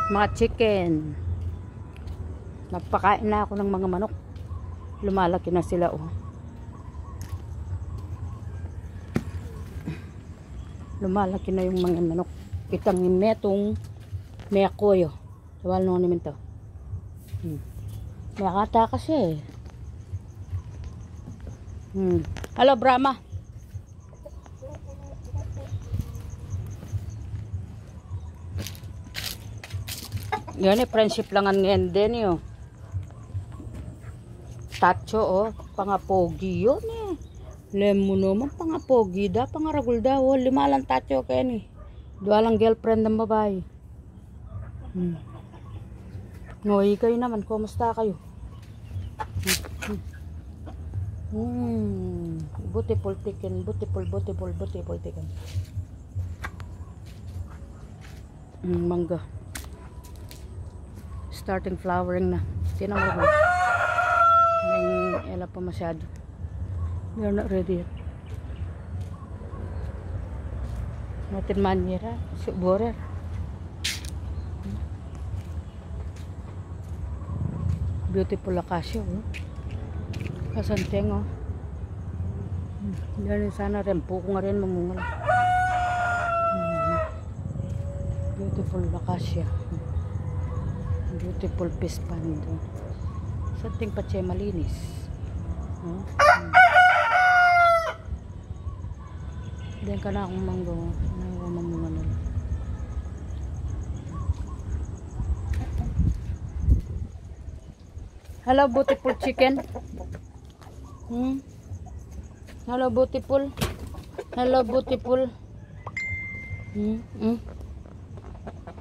Mga chicken. Nagpakain na ako ng mga manok. Lumalaki na sila, oh. Lumalaki na yung mga manok. Itang metong meyakoyo. Tawal nung namin to. Mayakata kasi. Hello, Brahma. Yan eh, friendship lang ang ngayon din yun. Tacho, oh. Pangapogi yun eh. Lemo naman, pangapogi da. Pangaragul da, oh. 5 lang tacho kaya ni. 2 lang girlfriend ng babae. Ngoy kayo naman, kumusta kayo? Beautiful chicken, beautiful chicken. Mangga. Starting flowering na. Sino mo ba? May ela pa masyado. They're not ready yet. Natin manira. Borer. Beautiful acacia, oh. Kasanteng, oh. Yan sana rin. Puko nga rin mamungal. Beautiful acacia. Beautiful fish pond. Santing patse malinis. Diyan ka na akong manggo. Mamungal na. Hello, beautiful chicken. Hello, beautiful. Hello, beautiful.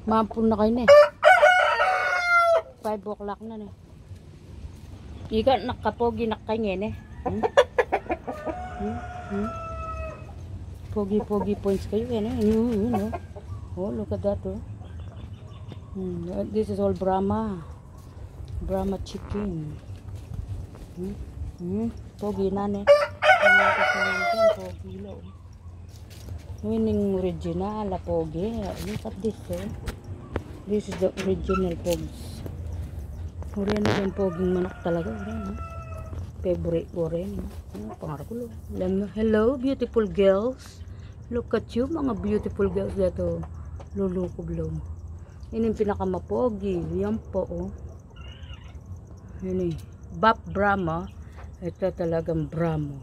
Mampun na kayo na eh. 5 o'clock na eh. Ika nakapogi na kayo ngayon eh. Pogi points kayo yan eh. Oh, look at that, oh. This is all Brahma chicken. Pogi na ne. Pogi lo. Winning original pogi. Look at this, oh. This is the original pogs. Uriyan na yung poging manok talaga. Favorite ko rin. Pangarap ko lo. Hello, beautiful girls. Look at you, mga beautiful girls dito. Lulukob-lom. Yan yung pinakamapogi. Yan po, oh. Yan eh. Bap Brahma. Ito talagang Brahmo.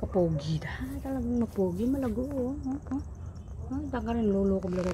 Kapogi na. Talagang mapogi. Malago, oh. Taka rin lulukob lang.